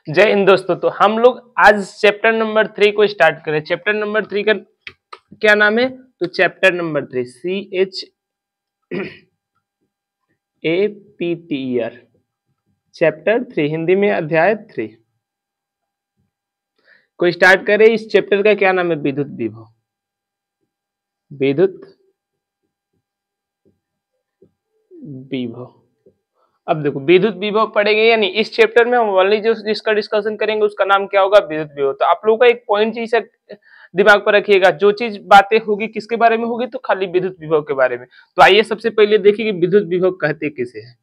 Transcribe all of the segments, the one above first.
जय हिंद दोस्तों। तो हम लोग आज चैप्टर नंबर 3 को स्टार्ट करें। चैप्टर नंबर 3 का क्या नाम है? तो chapter number 3 CHAPTER, chapter 3 Hindi में अध्याय 3 को स्टार्ट करें। इस चैप्टर का क्या नाम है? विद्युत विभव। विद्युत विभव। अब देखो, विद्युत विभव पढ़ेंगे यानी इस चैप्टर में हम ओनली जो जिसका डिस्कशन करेंगे उसका नाम क्या होगा? विद्युत विभव। तो आप लोगों का एक पॉइंट इसे दिमाग पर रखिएगा, जो चीज बातें होगी किसके बारे में होगी? तो खाली विद्युत विभव के बारे में। तो आइए सबसे पहले देखिए कि विद्युत विभव कहते किसे हैं।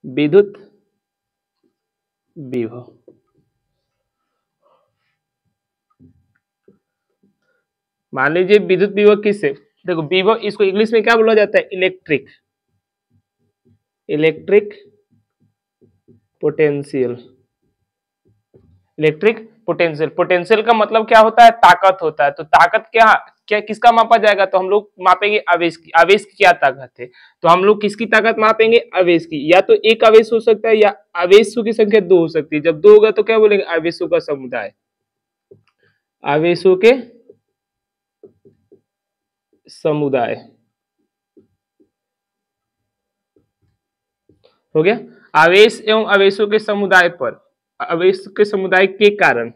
विद्युत विभव मान लीजिए विद्युत विभव किससे? देखो, विभव इसको इंग्लिश में क्या बोला जाता है? Electric potential. Electric potential. Potential का मतलब क्या होता है? ताकत होता है। तो ताकत क्या क्या किसका मापा जाएगा? तो हम लोग मापेंगे आवेश की। आवेश की क्या ताकत है? तो हम लोग किसकी ताकत मापेंगे? आवेश की। या तो एक आवेश हो सकता है या आवेशों की संख्या 2 हो सकती है। जब 2 होगा तो क्या बोलेंगे? आवेशों का समुदाय। आवेशों के समुदाय हो गया। आवेश एवं आवेशों के समुदाय पर, आवेश के समुदाय के कारण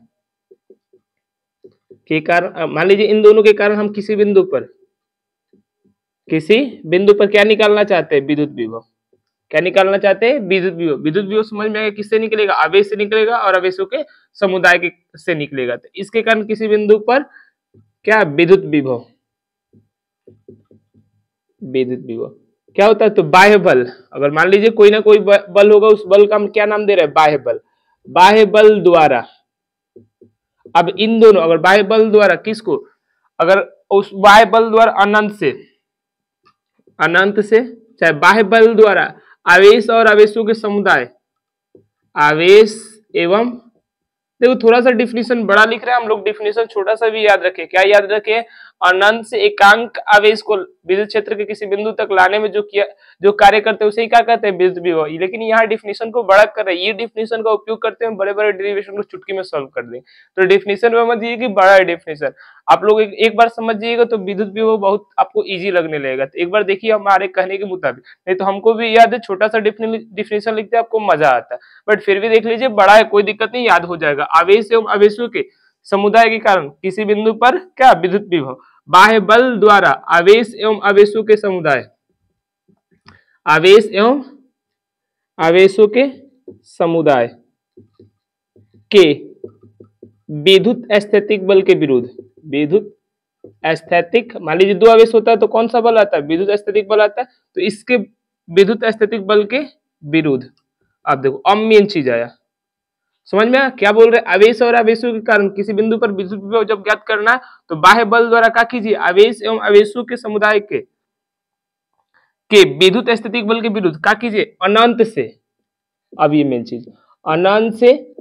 मान लीजिए इन दोनों के कारण हम किसी बिंदु पर क्या निकालना चाहते हैं? विद्युत विभव। क्या निकालना चाहते हैं? विद्युत विभव। विद्युत विभव समझ में आएगा किससे निकलेगा? आवेश से निकलेगा और आवेशों के समुदाय के से निकलेगा। तो इसके कारण किसी बिंदु पर क्या? विद्युत विभव। विद्युत विभव क्या होता है? तो बाह्य बल। अगर मान लीजिए कोई ना कोई बल होगा, उस बल का हम क्या नाम दे रहे हैं? बाह्य बल। बाह्य बल द्वारा, अब इन दोनों, अगर बाह्य बल द्वारा किसको, अगर उस बाह्य बल द्वारा अनंत से चाहे बाह्य बल द्वारा आवेश और आवेशों के समुदाय, आवेश एवं, देखो थोड़ा सा डिफिनेशन बड़ा लिख रहे हैं हम लोग, डिफिनेशन छोटा सा भी याद रखें। क्या याद रखें? अनंत से एकांक आवेश को विद्युत क्षेत्र के किसी बिंदु तक लाने में जो कार्य करते हैं उसे ही क्या कहते हैं? विद्युत विभव। लेकिन यहाँ डिफिनेशन को बड़ा कर रहे हैं। ये डिफिनेशन का उपयोग करते हैं बड़े बड़े डेरिवेशन को चुटकी में सॉल्व कर दें। तो डिफिनेशन में मत दिए कि बड़ा है डिफिनेशन, आप लोग एक बार समझ जाइएगा तो विद्युत विभव बहुत आपको इजी लगने लगेगा। तो एक बार देखिए हमारे कहने के मुताबिक, नहीं तो हमको भी याद है, छोटा सा डिफिनेशन लिखते आपको मजा आता है, बट फिर भी देख लीजिए, बड़ा है कोई दिक्कत नहीं, याद हो जाएगा। आवेश एवं आवेशों के समुदाय के कारण किसी बिंदु पर क्या? विद्युत विभव। बाह्य बल द्वारा आवेश एवं आवेशों के समुदाय, आवेश एवं आवेशों के समुदाय के विद्युत स्थैतिक बल के विरुद्ध, विद्युत स्थैतिक, मान लीजिए 2 आवेश होता है तो कौन सा बल आता है? विद्युत स्थैतिक बल आता है। तो इसके विद्युत स्थैतिक बल के विरुद्ध, अब देखो अब मेन चीज आया, समझ में आया क्या बोल रहे? आवेश और आवेशों के कारण किसी बिंदु पर विद्युत विभव जब ज्ञात करना है तो बाह्य बल द्वारा क्या कीजिए? आवेश एवं आवेशों के समुदाय के विद्युत स्थैतिक बल के विरुद्ध क्या कीजिए? अनंत से, अब ये मेन चीज, अनंत से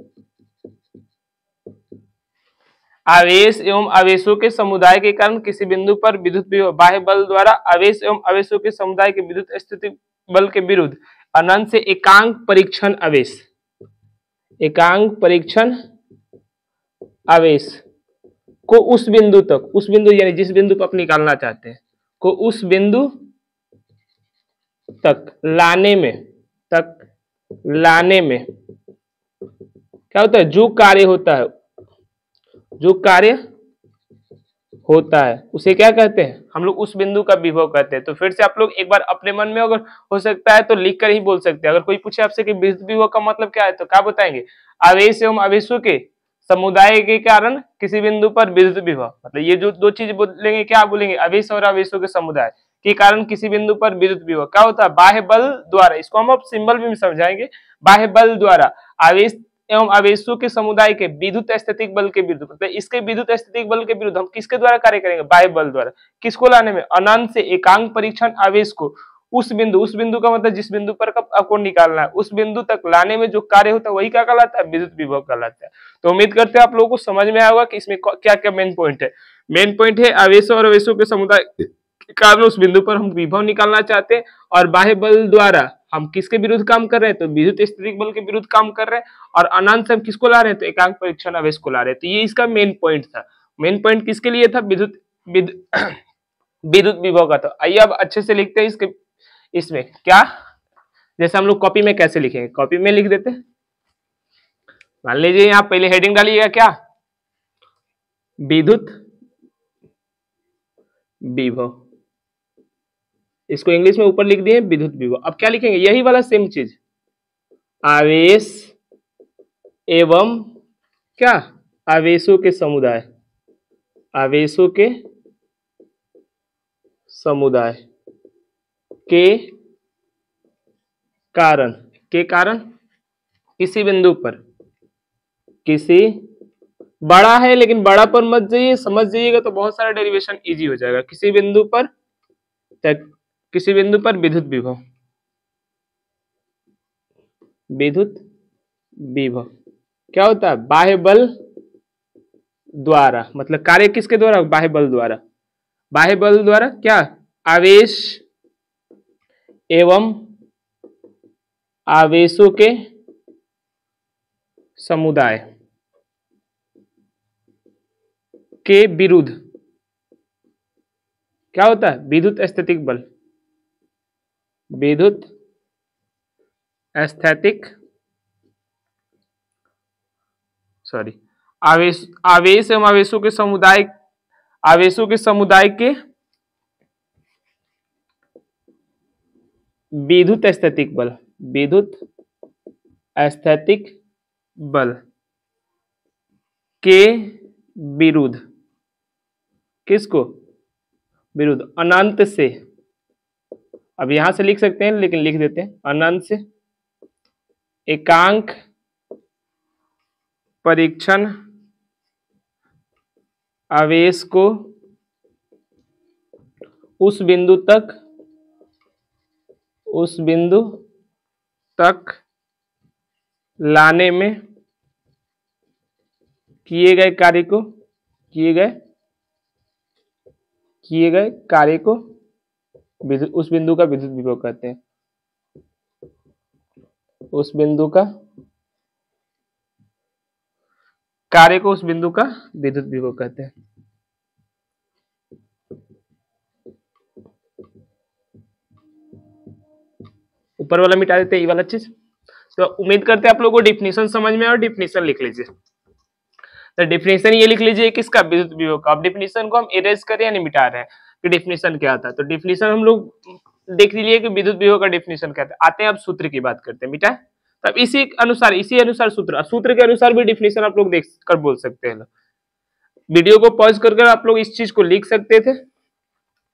आवेश एवं आवेशों के समुदाय के कारण किसी बिंदु पर विद्युत विभव बाह्य बल द्वारा आवेश एवं आवेशों के समुदाय के विद्युत स्थैतिक बल के विरुद्ध अनंत से एकांक परीक्षण आवेश, एकांक परीक्षण आवेश को उस बिंदु तक, उस बिंदु यानी जिस बिंदु पर आप निकालना चाहते हैं को उस बिंदु तक लाने में क्या होता है? जो कार्य होता है उसे क्या कहते हैं? हम लोग उस बिंदु का विभव कहते हैं। तो फिर से आप लोग एक बार अपने मन में अगर हो सकता है तो लिख कर ही बोल सकते हैं। अगर कोई पूछे आपसे कि विद्युत विभव का मतलब क्या है तो क्या बताएंगे? आवेश एवं आवेशों के समुदाय के कारण किसी बिंदु पर विद्युत विभव, मतलब ये जो 2 चीज बोलेंगे, क्या बोलेंगे? आवेश और आवेशों के समुदाय के कारण किसी बिंदु पर विद्युत विभव क्या होता है? बाह्य बल द्वारा, इसको हम अब सिंबल भी समझाएंगे। बाह्य बल द्वारा आवेश एवं आवेशों के समुदाय के विद्युत स्थैतिक बल के विरुद्ध, मतलब इसके विद्युत स्थैतिक बल के विरुद्ध हम किसके द्वारा कार्य करेंगे? बाह्य बल द्वारा। किसको लाने में? अनंत से एकांक परीक्षण आवेश को उस बिंदु का मतलब जिस बिंदु पर आपको निकालना है उस बिंदु तक लाने में जो कार्य होता है वही क्या कहलाता है? विद्युत विभव कहलाता है। तो उम्मीद करते हैं आप लोगों को समझ में आया होगा कि इसमें क्या क्या मेन पॉइंट है। मेन पॉइंट है आवेश और आवेशों के समुदाय के कारण उस बिंदु पर हम विभव निकालना चाहते हैं, और बाह्य बल द्वारा हम किसके विरुद्ध काम कर रहे हैं, तो विद्युत स्थैतिक बल के विरुद्ध काम कर रहे हैं, और अनंत से हम किसको ला रहे हैं, तो एकांक परीक्षण आवेश को ला रहे हैं। तो ये इसका मेन पॉइंट था। मेन पॉइंट किसके लिए था, विद्युत विद्युत विभव का था। आइए अब अच्छे से लिखते हैं इसके, इसमें क्या, जैसे हम लोग कॉपी में कैसे लिखेंगे, कॉपी में लिख देते हैं। मान लीजिए यहाँ पहले हेडिंग डालिएगा क्या, विद्युत विभव, इसको इंग्लिश में ऊपर लिख दिए विद्युत विभव। अब क्या लिखेंगे, यही वाला सेम चीज, आवेश एवं क्या, आवेशों के समुदाय, आवेशों के समुदाय के कारण, के कारण किसी बिंदु पर, किसी बड़ा है लेकिन बड़ा पर मत जाइए, समझ जाइएगा तो बहुत सारा डेरिवेशन इजी हो जाएगा। किसी बिंदु पर, किसी बिंदु पर विद्युत विभव, विद्युत विभव क्या होता है, बाह्य बल द्वारा, मतलब कार्य किसके द्वारा, बाह्य बल द्वारा, बाह्य बल द्वारा क्या, आवेश एवं आवेशों के समुदाय के विरुद्ध क्या होता है, विद्युत स्थैतिक बल, विद्युत स्थैतिक सॉरी आवेश, आवेश एवं आवेशों के समुदाय, आवेशों के समुदाय के विद्युत स्थैतिक बल, विद्युत स्थैतिक बल के विरुद्ध, किसको, विरुद्ध, अनंत से, अब यहां से लिख सकते हैं लेकिन लिख देते हैं, अनंत से एकांक परीक्षण आवेश को उस बिंदु तक, उस बिंदु तक लाने में किए गए कार्य को, किए गए कार्य को उस बिंदु का विद्युत विभव कहते हैं, उस बिंदु का कार्य को उस बिंदु का विद्युत विभव कहते हैं। ऊपर वाला मिटा देते हैं, ये वाला चीज। तो उम्मीद करते हैं आप लोगों को डिफिनेशन समझ में, और डिफिनेशन लिख लीजिए। तो डिफिनेशन ये लिख लीजिए किसका, विद्युत विभव का। अब डिफिनेशन को हम इरेज करें यानी मिटा रहे हैं कि डिफिनेशन क्या आता है। तो डिफिनेशन हम लोग देख लीजिए कि विद्युत विभव का डिफिनेशन क्या था। आते हैं अब सूत्र की बात करते हैं, मिटा। तब इसी अनुसार सूत्र के अनुसार भी डिफिनेशन आप लोग देख कर बोल सकते हैं। वीडियो को पॉज कर आप लोग इस चीज को लिख सकते थे।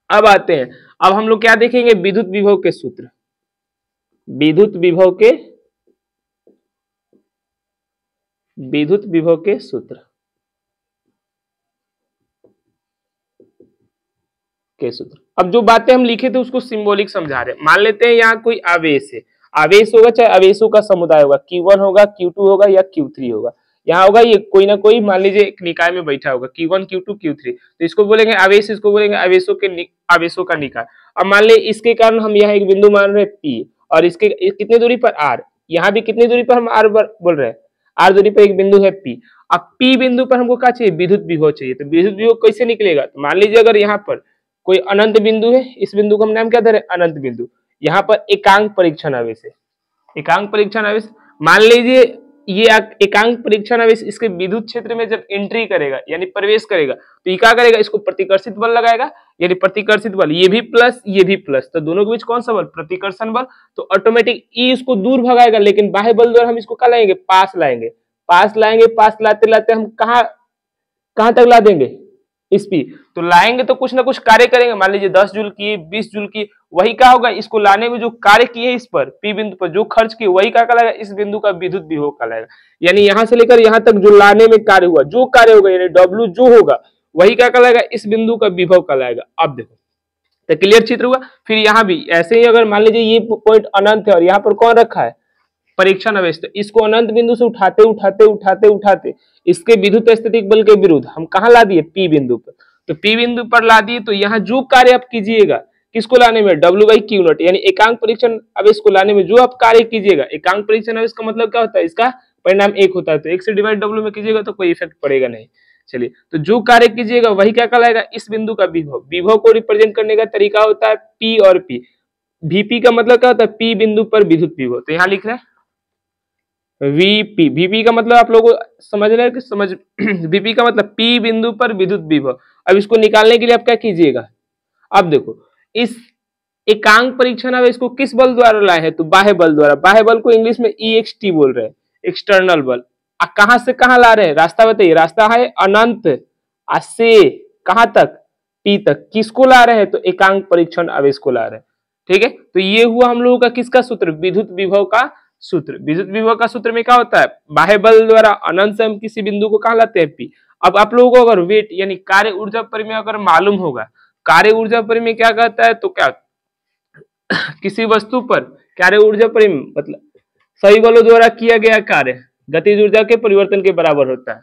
अब आते हैं, अब हम लोग क्या देखेंगे, विद्युत विभव के सूत्र, विद्युत विभव के सूत्र अब जो बातें हम लिखे थे उसको सिंबॉलिक समझा रहे हैं। मान लेते हैं यहाँ कोई आवेश है, आवेश होगा चाहे आवेशों का समुदाय होगा, Q1 होगा, Q2 होगा या Q3 होगा। यहाँ होगा ये कोई ना कोई, मान लीजिए एक निकाय में बैठा होगा, Q1 Q2 Q3, तो इसको बोलेंगे आवेश, इसको बोलेंगे आवेशों का निकाय। अब मान ली इसके कारण हम यहाँ एक बिंदु मान रहे हैं P, और इसके कितनी दूरी पर R, यहाँ भी कितनी दूरी पर हम R बोल रहे हैं, R दूरी पर एक बिंदु है P। अब P बिंदु पर हमको क्या चाहिए, विद्युत विभव चाहिए। तो विद्युत विभव कैसे निकलेगा, तो मान लीजिए अगर यहाँ पर कोई अनंत बिंदु है, इस बिंदु को हम नाम क्या दे रहे हैं, अनंत बिंदु। यहाँ पर एकांक परीक्षण आवेश है, एकांक परीक्षण आवेश। मान लीजिए ये एकांक परीक्षण आवेश इसके विद्युत क्षेत्र में जब एंट्री करेगा यानी प्रवेश करेगा, तो ये क्या करेगा, इसको प्रतिकर्षित बल लगाएगा, यानी प्रतिकर्षित बल, ये भी प्लस ये भी प्लस, तो दोनों के बीच कौन सा बल, प्रतिकर्षण बल। तो ऑटोमेटिक ई इसको दूर भगाएगा, लेकिन बाह्य बल द्वारा हम इसको क्या लाएंगे, पास लाएंगे, पास लाते लाते हम कहां तक ला देंगे, इस पी। तो लाएंगे तो कुछ ना कुछ कार्य करेंगे, मान लीजिए 10 जूल की, 20 जूल की, वही क्या होगा, इसको लाने में जो कार्य किए इस पर पी बिंदु पर जो खर्च किए वही क्या कहलाएगा, इस बिंदु का विद्युत विभव कहलाएगा। यानी यहां से लेकर यहां तक जो लाने में कार्य हुआ, जो कार्य होगा यानी डब्ल्यू जो होगा वही क्या कहलाएगा, इस बिंदु का विभव कहलाएगा। अब देखो तो क्लियर चित्र हुआ। फिर यहाँ भी ऐसे ही, अगर मान लीजिए ये पॉइंट अनंत है और यहाँ पर कौन रखा है, परीक्षण आवेश, तो इसको अनंत बिंदु से उठाते इसके विद्युत स्थैतिक बल के विरुद्ध हम कहां ला दिए, पी बिंदु पर। तो P बिंदु पर ला दिए, तो यहाँ जो कार्य आप कीजिएगा किसको लाने में, W/Q0, यानी एकांक परीक्षण आवेश को लाने में जो आप कार्य कीजिएगा, एकांक परीक्षण आवेश का मतलब क्या होता है, इसका परिणाम 1 होता है, तो 1 से डिवाइड W में कीजिएगा तो कोई इफेक्ट पड़ेगा नहीं। चलिए, तो जो कार्य कीजिएगा वही क्या कहलाएगा, इस बिंदु का विभव। विभव को रिप्रेजेंट करने का तरीका होता है P और P। Vp का मतलब क्या होता है, P बिंदु पर विद्युत विभव, तो यहाँ लिख रहे हैं Vp। Vp का मतलब आप लोगों को समझ रहे हैं कि समझ Vp का मतलब P बिंदु पर विद्युत विभव। अब इसको निकालने के लिए आप क्या कीजिएगा, अब देखो इस एकांक परीक्षण आवेश को किस बल द्वारा लाए हैं, तो बाह्य बल द्वारा। बाह्य बल को इंग्लिश में EXT बोल रहे हैं, एक्सटर्नल बल। कहां से कहां ला रहे हैं, रास्ता बताइए, रास्ता है अनंत से कहां तक, P तक। किसको ला रहे हैं, तो एकांक परीक्षण आवेश को ला रहे हैं। ठीक है, तो ये हुआ हम लोगों का किसका सूत्र, विद्युत विभव का सूत्र। विद्युत विभव का सूत्र में क्या होता है, बाह्य बल द्वारा अनंत से हम किसी बिंदु को कहां लाते हैं, P। अब आप लोगों को अगर वेट यानी कार्य ऊर्जा परिमेय अगर मालूम होगा, कार्य ऊर्जा परिमेय क्या कहता है, तो क्या किसी वस्तु पर कार्य ऊर्जा परिमेय मतलब सही बलों द्वारा किया गया कार्य गतिज ऊर्जा के परिवर्तन के बराबर होता है,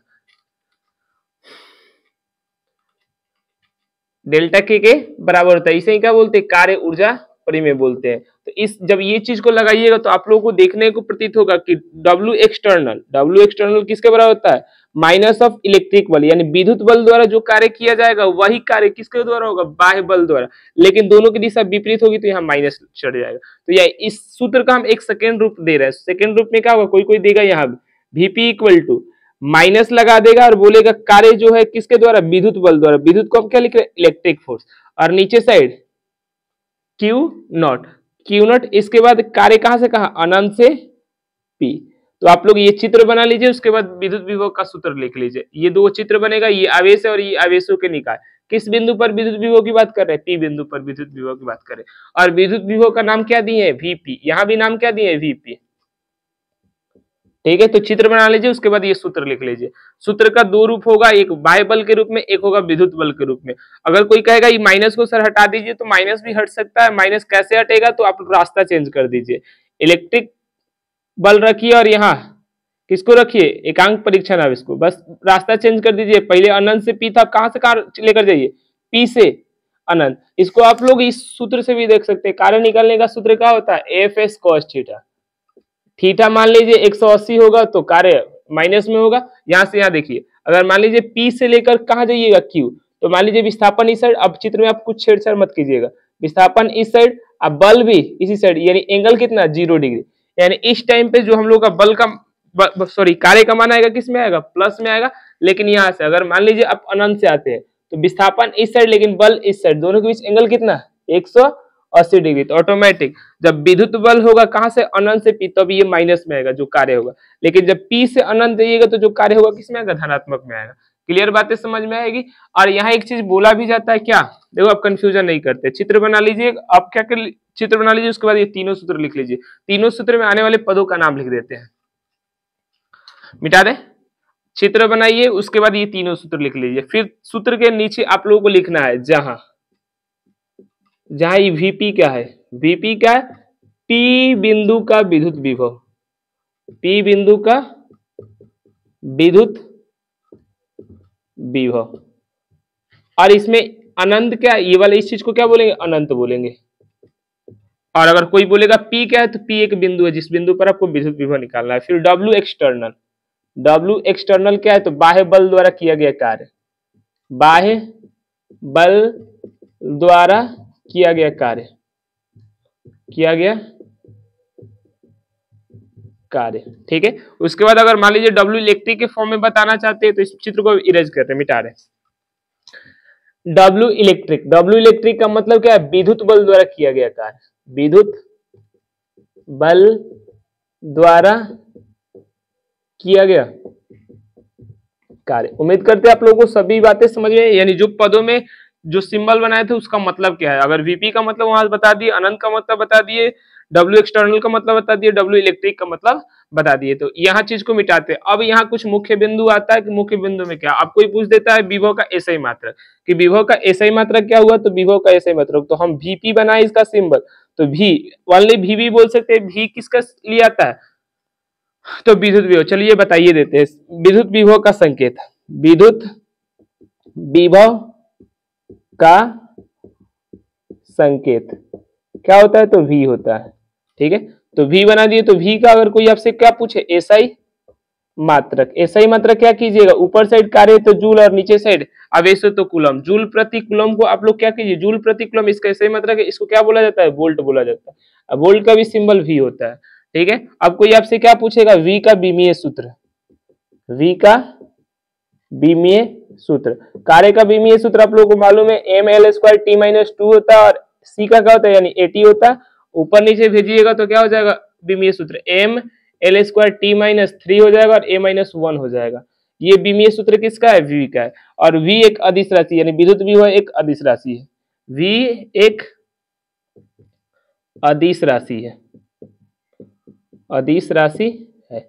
डेल्टा के बराबर होता है। इसे क्या बोलते हैं, कार्य ऊर्जा परिमेय बोलते हैं। तो इस जब ये चीज को लगाइएगा तो आप लोगों को देखने को प्रतीत होगा कि W एक्सटर्नल किसके बराबर होता है, माइनस ऑफ इलेक्ट्रिक बल, यानी विद्युत बल द्वारा जो कार्य किया जाएगा वही कार्य किसके द्वारा होगा, बाह्य बल द्वारा। लेकिन दोनों की दिशा विपरीत होगी तो यहाँ माइनस चढ़ जाएगा। तो यह इस सूत्र का हम एक सेकेंड रूप दे रहे हैं। सेकेंड रूप में क्या होगा, कोई कोई देगा यहाँ Vp इक्वल टू माइनस लगा देगा और बोलेगा कार्य जो है किसके द्वारा, विद्युत बल द्वारा। विद्युत को हम क्या लिख रहे हैं, इलेक्ट्रिक फोर्स। और नीचे साइड Q0, इसके बाद कार्य कहां से कहां, अनंत से P। तो आप लोग ये चित्र बना लीजिए, उसके बाद विद्युत विभव का सूत्र लिख लीजिए। ये दो चित्र बनेगा, ये आवेश है और ये आवेशों के निकाय। किस बिंदु पर विद्युत विभव की बात कर रहे हैं, P बिंदु पर विद्युत विभव की बात कर रहे हैं। और विद्युत विभव का नाम क्या दिए हैं, Vp। यहाँ भी नाम क्या दिए हैं, Vp। ठीक है, तो चित्र बना लीजिए, उसके बाद ये सूत्र लिख लीजिए। सूत्र का दो रूप होगा, एक बाह्य बल के रूप में, एक होगा विद्युत बल के रूप में। अगर कोई कहेगा ये माइनस को सर हटा दीजिए, तो माइनस भी हट सकता है। माइनस कैसे हटेगा, तो आप रास्ता चेंज कर दीजिए, इलेक्ट्रिक बल रखिए और यहाँ किसको रखिए, एकांक परीक्षण आवेश को, बस रास्ता चेंज कर दीजिए। पहले अनंत से P था, कहां से कहां लेकर जाइए, P से अनंत। इसको आप लोग इस सूत्र से भी देख सकते हैं। कार्य निकालने का सूत्र क्या होता है, Fs cos थीटा। थीटा मान लीजिए 180 होगा तो कार्य माइनस में होगा। यहां से यहाँ देखिए, अगर मान लीजिए P से लेकर कहां जाइएगा, Q, तो मान लीजिए विस्थापन इस साइड। अब चित्र में आप कुछ छेड़छाड़ मत कीजिएगा, विस्थापन इस साइड, अब बल भी इसी साइड, यानी एंगल कितना, 0 डिग्री। यानी इस टाइम पे जो हम लोग का बल का सॉरी कार्य का मान आएगा किस में आएगा, प्लस में आएगा। लेकिन यहाँ से अगर मान लीजिए आप अनंत से आते हैं तो विस्थापन इस साइड लेकिन बल इस साइड, दोनों के बीच एंगल कितना, 180 डिग्री। तो ऑटोमेटिक जब विद्युत बल होगा कहां से, अनंत से P, तब ये माइनस में आएगा जो कार्य होगा। लेकिन जब P से अनंत जाइएगा तो जो कार्य होगा किस में आएगा, धनात्मक में आएगा। क्लियर बातें समझ में आएगी। और यहाँ एक चीज बोला भी जाता है क्या, देखो आप कंफ्यूजन नहीं करते, चित्र बना लीजिए। आप क्या कर, चित्र बना लीजिए, उसके बाद ये तीनों सूत्र लिख लीजिए। तीनों सूत्र में आने वाले पदों का नाम लिख देते हैं, मिटा दे। चित्र बनाइए, उसके बाद ये तीनों सूत्र लिख लीजिए। फिर सूत्र के नीचे आप लोगों को लिखना है जहां ये Vp क्या है, Vp क्या है, P बिंदु का विद्युत विभव, P बिंदु का विद्युत विभव। और इसमें अनंत क्या, ये वाले इस चीज को क्या बोलेंगे, अनंत बोलेंगे। और अगर कोई बोलेगा P क्या है, तो P एक बिंदु है जिस बिंदु पर आपको विद्युत विभव निकालना है। फिर W एक्सटर्नल क्या है, तो बाह्य बल द्वारा किया गया कार्य, बाह्य बल द्वारा किया गया कार्य। ठीक है, उसके बाद अगर मान लीजिए W इलेक्ट्रिक के फॉर्म में बताना चाहते हैं तो इस चित्र को इरेज करते हैं, मिटा रहे। W इलेक्ट्रिक का मतलब क्या है, विद्युत बल द्वारा किया गया कार्य, विद्युत बल द्वारा किया गया कार्य। उम्मीद करते हैं आप लोगों को सभी बातें समझ में, यानी जो पदों में जो सिंबल बनाए थे उसका मतलब क्या है। अगर Vp का मतलब वहां बता दिए, अनंत का मतलब बता दिए, W एक्सटर्नल का मतलब बता दिए, W इलेक्ट्रिक का मतलब बता दिए, तो यहाँ चीज को मिटाते हैं। अब यहाँ कुछ मुख्य बिंदु आता है कि मुख्य बिंदु में क्या, आपको ही पूछ देता है विभव का एसआई मात्रक, कि विभव का एसआई मात्रक क्या हुआ, तो विभव का एसआई मात्रक, तो हम Vp बनाए इसका सिंबल, तो V ओनली V भी बोल सकते हैं। V किसका लिए आता है, तो विद्युत विभव। चलिए बताइए देते हैं विद्युत विभव का संकेत, विद्युत विभव का संकेत क्या होता है, तो v होता है। ठीक है, तो v बना दिए। तो v का अगर कोई आपसे क्या पूछे, एसआई मात्रक, एसआई मात्रक क्या कीजिएगा, ऊपर साइड कार्य तो जूल और नीचे साइड आवेश तो कूलम, जूल प्रति कूलम को आप लोग क्या कीजिए, जूल प्रति कूलम, इसका एसआई मात्रक है, इसको क्या बोला जाता है, वोल्ट बोला जाता है। अब वोल्ट का भी सिंबल v होता है। ठीक है, अब कोई आपसे क्या पूछेगा, v का बीमीय सूत्र, v का बीमीय सूत्र, कार्य का बीमीय सूत्र आप लोगों को मालूम है, M L square T minus two होता है, और सी का क्या होता है, यानी एटी होता है। ऊपर नीचे भेजिएगा तो क्या हो जाएगा, बीमीय सूत्र M L square T minus three हो जाएगा और ए माइनस वन हो जाएगा। ये बीमीय सूत्र किसका है, वी का है। और वी एक अदिश राशि, यानी विद्युत विभव एक अदिश राशि है, वी एक अदिश राशि है, अदिश राशि है।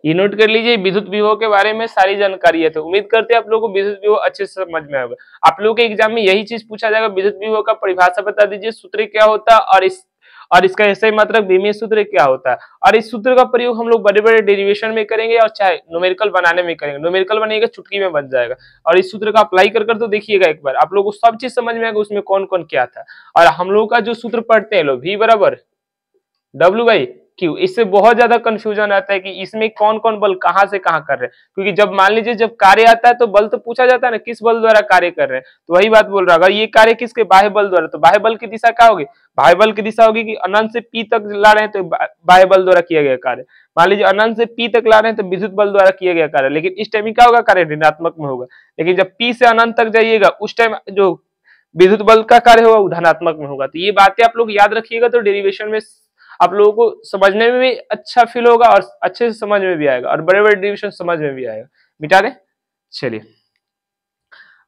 ये नोट कर लीजिए, विद्युत विभव के बारे में सारी जानकारी है। तो उम्मीद करते हैं आप लोगों को विद्युत विभव अच्छे से समझ में आएगा। आप लोगों के एग्जाम में यही चीज पूछा जाएगा, विद्युत विभव का परिभाषा बता दीजिए, सूत्र क्या होता है, और इसका एसआई मात्रक बीमीय सूत्र क्या होता है। और इस सूत्र का प्रयोग हम लोग बड़े बड़े डेरिवेशन में करेंगे और चाहे न्यूमेरिकल बनाने में करेंगे, न्यूमेरिकल बनेगा चुटकी में बन जाएगा। और इस सूत्र का अप्लाई कर तो देखिएगा एक बार, आप लोगों को सब चीज समझ में आएगा उसमें कौन कौन क्या था। और हम लोग का जो सूत्र पढ़ते हैं लोग, V बराबर W बाई क्यू, इससे बहुत ज्यादा कंफ्यूजन आता है कि इसमें कौन कौन बल कहां से कहां कर रहे हैं। क्योंकि जब मान लीजिए जब कार्य आता है तो बल तो पूछा जाता है ना, किस बल द्वारा कार्य कर रहे हैं, तो वही बात बोल रहा है। अगर ये कार्य किसके, बाह्य बल द्वारा, तो बाह्य बल की दिशा क्या होगी, बाह्य बल की दिशा होगी कि अनंत से P तक ला रहे हैं तो बाह्य बल द्वारा किया गया कार्य। मान लीजिए अनंत से P तक ला रहे हैं तो विद्युत बल द्वारा किया गया कार्य, लेकिन इस टाइम क्या होगा, कार्य ऋणात्मक में होगा। लेकिन जब P से अनंत तक जाइएगा उस टाइम जो विद्युत बल का कार्य होगा वो धनात्मक में होगा। तो ये बातें आप लोग याद रखिएगा, तो डेरिवेशन में आप लोगों को समझने में भी अच्छा फील होगा और अच्छे से समझ में भी आएगा, और बड़े बड़े डेरिवेशन समझ में भी आएगा। मिटा दे, चलिए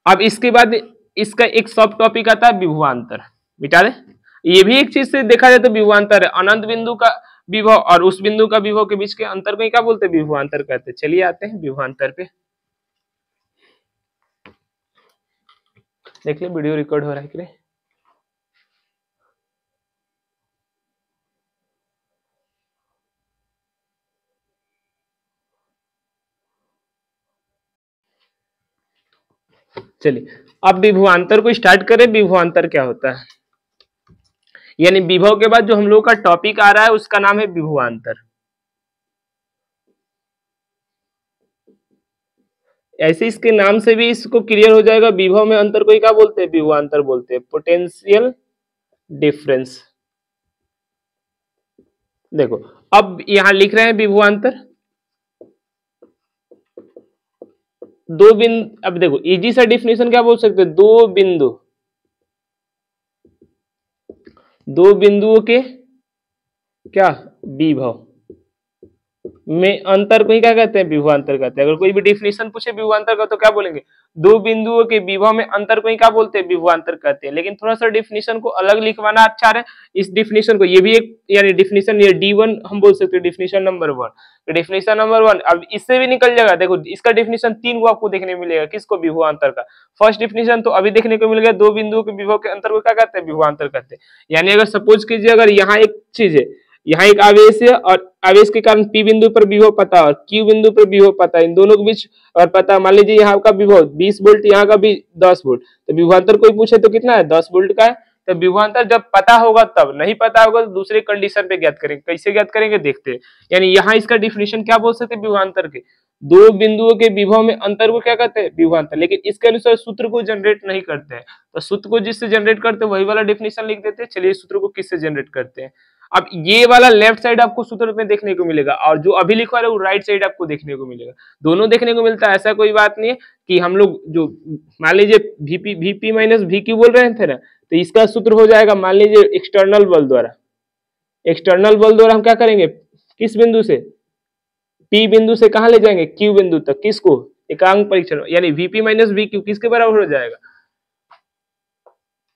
अब इसके बाद इसका एक सब टॉपिक आता है विभवांतर। मिटा दे, ये भी एक चीज से देखा जाए तो विभवांतर है, अनंत बिंदु का विभव और उस बिंदु का विभव के बीच के अंतर को क्या बोलते हैं, विभवांतर कहते हैं। चलिए आते हैं विभवांतर पे, देख ले वीडियो रिकॉर्ड हो रहा है कि नहीं। चलिए अब विभवांतर को स्टार्ट करें। विभवांतर क्या होता है, यानी विभव के बाद जो हम लोग का टॉपिक आ रहा है उसका नाम है विभवांतर। ऐसे इसके नाम से भी इसको क्लियर हो जाएगा, विभव में अंतर को क्या बोलते हैं, विभवांतर बोलते हैं, पोटेंशियल डिफरेंस। देखो अब यहां लिख रहे हैं विभवांतर, दो बिंदु, अब देखो इजी सा डिफिनेशन क्या बोल सकते हैं, दो बिंदुओं के क्या विभव में अंतर को ही क्या कहते हैं, विभवांतर कहते हैं। अगर कोई भी डिफिनेशन पूछे विभवांतर का तो क्या बोलेंगे, दो बिंदुओं के विभव में अंतर को ही क्या बोलते हैं, विभवांतर कहते हैं। लेकिन थोड़ा सा डिफिनेशन को अलग लिखवाना अच्छा है। इस डिफिनेशन को, ये भी एक यानी डिफिनेशन, ये D1 हम बोल सकते हैं, डिफिनेशन नंबर 1। तो डिफिनेशन नंबर 1 अब इससे भी निकल जाएगा। देखो इसका डिफिनेशन 3 को आपको देखने मिलेगा, किसको, विभवांतर का। फर्स्ट डिफिनेशन तो अभी देखने को मिल गया, दो बिंदुओं के विभव के अंतर को क्या कहते हैं, विभवांतर कहते हैं। यानी अगर सपोज कीजिए, अगर यहाँ एक चीज है, यहाँ एक आवेश है और आवेश के कारण P बिंदु पर विभव पता और Q बिंदु पर विभव पता, इन दोनों के बीच और पता, मान लीजिए यहाँ का विभव 20 वोल्ट, यहाँ का भी 10 वोल्ट, तो विभवांतर कोई पूछे तो कितना है, 10 वोल्ट का है। तो विभवांतर जब पता होगा तब, नहीं पता होगा तो दूसरे कंडीशन पे ज्ञात करेंगे। कैसे ज्ञात करेंगे देखते हैं। यानी यहाँ इसका डिफिनेशन क्या बोल सकते हैं विभवांतर के, दो बिंदुओं के विभव में अंतर को क्या कहते हैं, विभवांतर। लेकिन इसके अनुसार सूत्र को जनरेट नहीं करते हैं, तो सूत्र को जिससे जनरेट करते हैं वही वाला डिफिनेशन लिख देते हैं। चलिए सूत्र को किससे जनरेट करते हैं। अब ये वाला लेफ्ट साइड आपको सूत्र में देखने को मिलेगा, और जो अभी लिखा है वो राइट साइड आपको देखने को मिलेगा। दोनों देखने को मिलता है, ऐसा कोई बात नहीं है कि हम लोग जो मान लीजिए VP माइनस VQ बोल रहे थे ना, तो इसका सूत्र हो जाएगा, मान लीजिए एक्सटर्नल बल द्वारा, एक्सटर्नल बल द्वारा हम क्या करेंगे, किस बिंदु से, P बिंदु से कहां ले जाएंगे, Q बिंदु तक, किसको, एकांक परीक्षण, यानी VP माइनस VQ किसके बराबर हो जाएगा,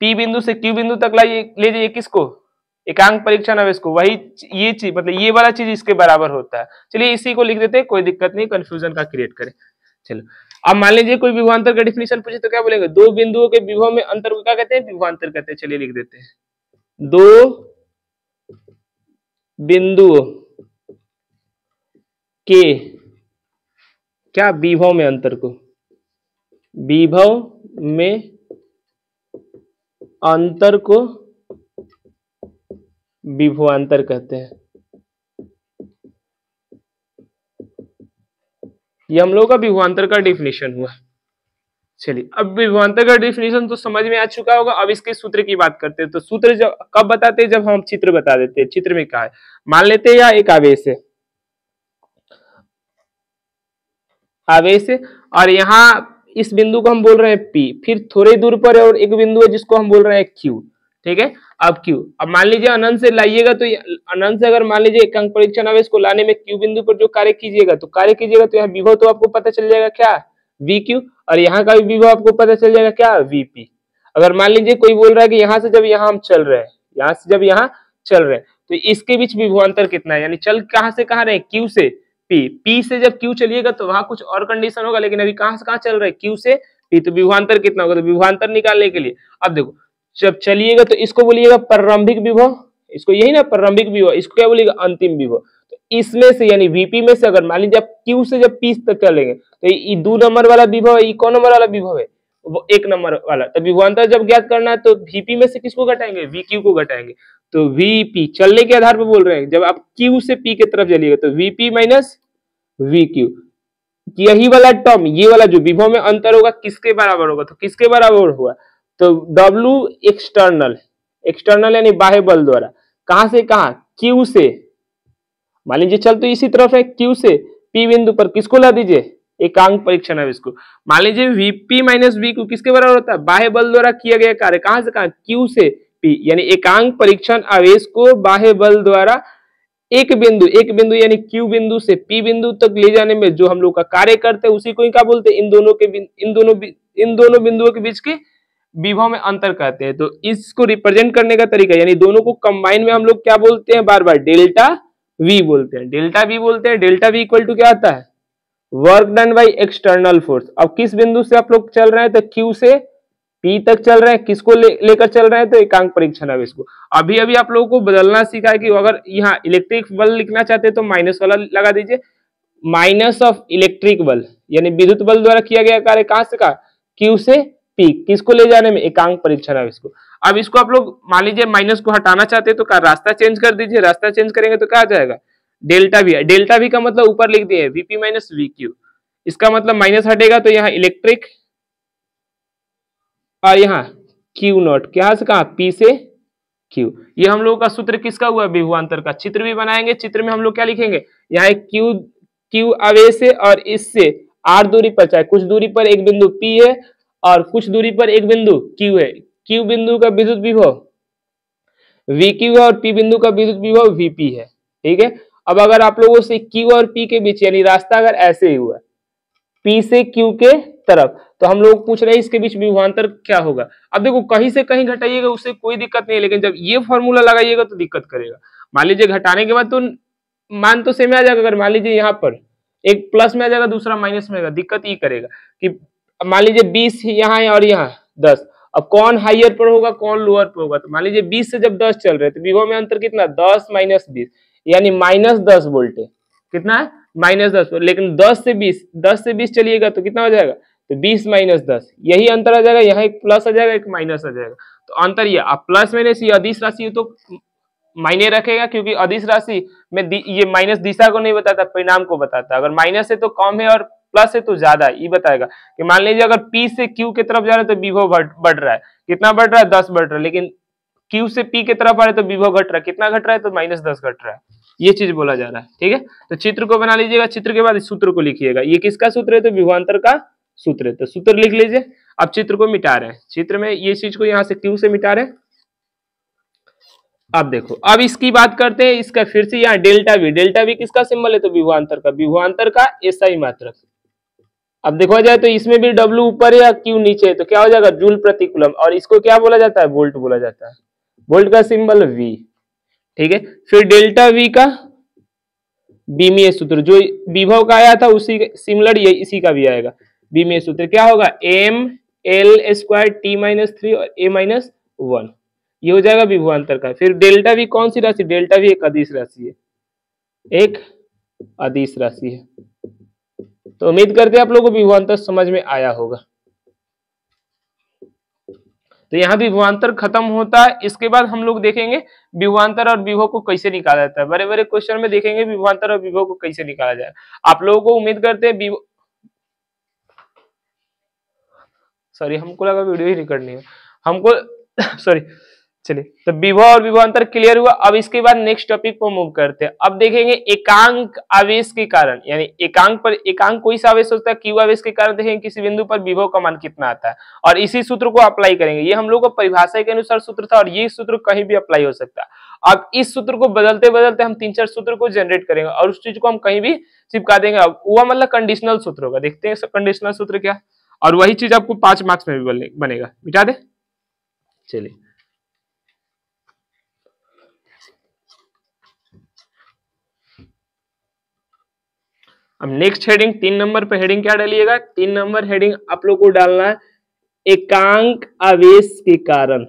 P बिंदु से Q बिंदु तक ले जाइए, किसको, एकांक परीक्षण आवेश को। वही ये चीज, मतलब ये वाला चीज इसके बराबर होता है। चलिए इसी को लिख देते हैं, कोई दिक्कत नहीं, कंफ्यूजन का क्रिएट करें। चलो अब मान लीजिए कोई विभवांतर का डिफिनेशन पूछे तो क्या बोलेंगे, दो बिंदुओं के विभव में अंतर को क्या कहते हैं, विभवांतर कहते हैं। चलिए लिख देते हैं, दो बिंदुओं के क्या विभव में अंतर को, विभव में अंतर को विभवांतर कहते हैं। ये हम लोग का विभवांतर का डिफिनेशन हुआ। चलिए, अब विभवांतर का डिफिनेशन तो समझ में आ चुका होगा। अब इसके सूत्र की बात करते हैं। तो सूत्र जब कब बताते हैं? जब हम चित्र बता देते हैं। चित्र में क्या है मान लेते हैं, या एक आवेश है, आवेश है, और यहाँ इस बिंदु को हम बोल रहे हैं P, फिर थोड़ी दूर पर और एक बिंदु है जिसको हम बोल रहे हैं Q। ठीक है, अब Q, अब मान लीजिए अनंत से लाइएगा, तो अनंत से अगर मान लीजिए एकांक परीक्षण आवेश को लाने में Q बिंदु पर जो कार्य कीजिएगा तो यहाँ विभव तो आपको पता चल जाएगा क्या, VQ, और यहाँ का भी विभव आपको पता चल जाएगा क्या, VP। अगर मान लीजिए कोई बोल रहा है कि यहाँ से जब यहाँ हम चल रहे हैं, यहाँ से जब यहाँ चल रहे हैं, तो इसके बीच विभवांतर कितना है, यानी चल कहाँ से कहाँ रहे, Q से P से जब Q चलिएगा तो वहां कुछ और कंडीशन होगा, लेकिन अभी कहां से कहां चल रहा है, Q से P, तो विभवांतर कितना होगा, तो विभवांतर निकालने के लिए अब देखो, जब चलिएगा तो इसको बोलिएगा प्रारंभिक विभव, इसको यही ना प्रारंभिक विभव, इसको क्या बोलिएगा, अंतिम विभव। तो इसमें से यानी VP में से अगर मान लीजिए आप Q से जब P तक चलेंगे तो ये 2 नंबर वाला विभव है, ये कौन नंबर वाला विभव है, वो 1 नंबर वाला। तो विभवांतर जब ज्ञात करना है तो VP में से किसको घटाएंगे, VQ को घटाएंगे। तो VP चलने के आधार पर बोल रहे हैं, जब आप Q से P की तरफ चलिएगा तो VP माइनस VQ, यही वाला टर्म, ये वाला जो विभव में अंतर होगा किसके बराबर होगा, तो किसके बराबर हुआ, तो W एक्सटर्नल, एक्सटर्नल यानी बाह्य बल द्वारा, कहां से कहां, Q से, मान लीजिए चल तो इसी तरफ है, Q से P बिंदु पर किसको ला दीजिए, एकांक परीक्षण है इसको, मान लीजिए VP माइनस VQ किसके बराबर होता है, बाह्य बल द्वारा किया गया कार्य, कहां से कहां, Q से P, यानी एकांक परीक्षण आवेश को बाह्य बल द्वारा एक बिंदु यानी Q बिंदु से P बिंदु तक ले जाने में जो हम लोग का कार्य करते हैं उसी को क्या बोलते हैं, इन दोनों बिंदुओं के बीच के विभव में अंतर कहते हैं। तो इसको रिप्रेजेंट करने का तरीका, यानी दोनों को कंबाइन में हम लोग क्या बोलते हैं, बार बार डेल्टा V बोलते हैं, डेल्टा V बोलते हैं। डेल्टा V इक्वल टू क्या आता है, work done by external force. अब किस बिंदु से आप लोग चल रहे हैं, तो Q से P तक चल रहे हैं, किसको लेकर चल रहे हैं, तो एकांक परीक्षण आवेश को। अभी अभी आप लोगों को बदलना सीखा है कि अगर यहाँ इलेक्ट्रिक बल लिखना चाहते हैं तो माइनस वाला लगा दीजिए, माइनस ऑफ इलेक्ट्रिक बल यानी विद्युत बल द्वारा किया गया कार्य, कहां से कहा, Q से P, किसको ले जाने में, एकांक परीक्षण आवेश को। अब इसको आप लोग मान लीजिए माइनस को हटाना चाहते हैं तो क्या, रास्ता चेंज कर दीजिए, रास्ता चेंज करेंगे तो क्या आ जाएगा, डेल्टा V। डेल्टा V का मतलब ऊपर लिख दिए VP माइनस VQ, इसका मतलब माइनस हटेगा तो यहाँ इलेक्ट्रिक, और यहाँ Q नॉट, कहां से कहा, P से Q। ये हम लोगों का सूत्र किसका हुआ, विभवांतर का। चित्र भी बनाएंगे, चित्र में हम लोग क्या लिखेंगे, यहाँ एक Q आवेश है और इससे R दूरी पर, चाहे कुछ दूरी पर एक बिंदु P है और कुछ दूरी पर एक बिंदु Q है। Q बिंदु का विद्युत विभव VQ है और P बिंदु का विद्युत विभव VP है। ठीक है, अब अगर आप लोगों से Q और P के बीच यानी रास्ता अगर ऐसे ही हुआ P से Q के तरफ, तो हम लोग पूछ रहे हैं इसके बीच विभवांतर क्या होगा। अब देखो कहीं से कहीं घटाइएगा उससे कोई दिक्कत नहीं है, लेकिन जब ये फॉर्मूला लगाइएगा तो दिक्कत करेगा। मान लीजिए घटाने के बाद तो मान तो सेम आ जाएगा, अगर मान लीजिए यहाँ पर एक प्लस में आ जाएगा दूसरा माइनस में आएगा, दिक्कत ये करेगा कि मान लीजिए 20 यहाँ है और यहाँ 10, अब कौन हाइयर पर होगा कौन लोअर पर होगा, तो मान लीजिए 20 से जब 10 चल रहे तो विभव में अंतर कितना, 10 माइनस 20 यानी माइनस 10 वोल्ट है, कितना है, माइनस 10। लेकिन 10 से 20 चलिएगा तो कितना हो जाएगा, तो 20 माइनस 10, यही अंतर आ जाएगा, यहाँ एक प्लस आ जाएगा एक माइनस आ जाएगा, तो अंतर ये। अब प्लस माइनस ये अदिश राशि तो मायने रखेगा, क्योंकि अदिश राशि में ये माइनस दिशा को नहीं बताता, परिणाम को बताता है। अगर माइनस है तो कम है और प्लस है तो ज्यादा, ये बताएगा कि मान लीजिए अगर P से Q की तरफ जा रहा है तो विभव बढ़ रहा है, कितना बढ़ रहा है, 10 बढ़ रहा है, लेकिन Q से P की तरफ आ रहा है तो विभव घट रहा है, कितना घट रहा है, तो माइनस 10 घट रहा है। ये चीज बोला जा रहा है। ठीक है, तो चित्र को बना लीजिएगा, चित्र के बाद इस सूत्र को लिखिएगा। ये किसका सूत्र है, तो विभवांतर का सूत्र है, तो सूत्र लिख लीजिए। अब चित्र को मिटा रहे हैं, चित्र में ये चीज को यहाँ से Q से मिटा रहे हैं। अब देखो, अब इसकी बात करते हैं, इसका फिर से यहाँ डेल्टा वी किसका सिंबल है, तो विभवांतर का, विभवांतर का एसआई मात्रक। अब देखा जाए तो इसमें भी W ऊपर है या Q नीचे है, तो क्या हो जाएगा, जूल प्रति कूलम, और इसको क्या बोला जाता है, वोल्ट बोला जाता है, वोल्ट का सिंबल V। ठीक है, फिर डेल्टा V का बीमीय सूत्र जो विभव का आया था उसी सिमिलर ये इसी का भी आएगा। बीमीय सूत्र क्या होगा, ml² t-3 और a-1, ये हो जाएगा विभवांतर का। फिर डेल्टा V कौन सी राशि, डेल्टा V एक अदिश राशि है, एक अदिश राशि है। तो उम्मीद करते हैं आप लोगों को विभवांतर समझ में आया होगा। तो यहाँ विभवांतर खत्म होता है। इसके बाद हम लोग देखेंगे विभवांतर और विभव को कैसे निकाला जाता है। बड़े बड़े क्वेश्चन में देखेंगे विभवांतर और विभव को कैसे निकाला जाए। आप लोगों को उम्मीद करते हैं सॉरी हमको लगा वीडियो ही रिकॉर्ड नहीं है हमको सॉरी। चलिए तो विभव और विभवांतर क्लियर हुआ। अब इसके बाद नेक्स्ट टॉपिक को मूव करते हैं। अब देखेंगे एकांक आवेश के कारण, यानी एकांक कोई सा आवेश होता है, क्यू आवेश के कारण देखेंगे किसी बिंदु पर विभव का मान कितना आता है, और इसी सूत्र को अप्लाई करेंगे। ये हम लोग को परिभाषा के अनुसार सूत्र था और ये सूत्र कहीं भी अप्लाई हो सकता है। अब इस सूत्र को बदलते बदलते हम 3-4 सूत्र को जनरेट करेंगे और उस चीज को हम कहीं भी चिपका देंगे। अब वो मतलब कंडीशनल सूत्र होगा। देखते हैं कंडीशनल सूत्र क्या, और वही चीज आपको 5 मार्क्स में भी बनेगा। मिटा दे। चलिए अब नेक्स्ट हेडिंग 3 नंबर पे हेडिंग क्या डालिएगा, 3 नंबर हेडिंग आप लोग को डालना है एकांक आवेश के कारण।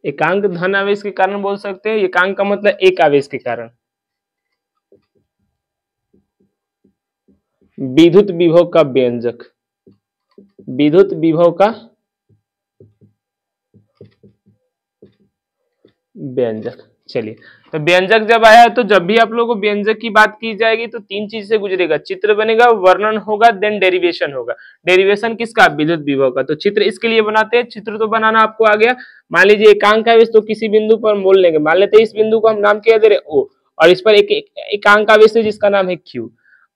एकांक धन आवेश के कारण बोल सकते हैं, एकांक का मतलब एक आवेश के कारण। विद्युत विभव का व्यंजक, विद्युत विभव का व्यंजक। चलिए तो व्यंजक जब आया तो जब भी आप लोगों को व्यंजक की बात की जाएगी तो 3 चीज से गुजरेगा, चित्र बनेगा, वर्णन होगा, देन डेरिवेशन होगा। डेरिवेशन किसका, विद्युत विभव का। तो चित्र इसके लिए बनाते हैं, चित्र तो बनाना आपको आ गया। मान लीजिए एकांक आवेश तो किसी बिंदु पर बोल लेंगे, मान लेते हैं इस बिंदु को हम नाम क्या दे रहे ओ, और इस पर एक एकांक आवेश है जिसका नाम है क्यू।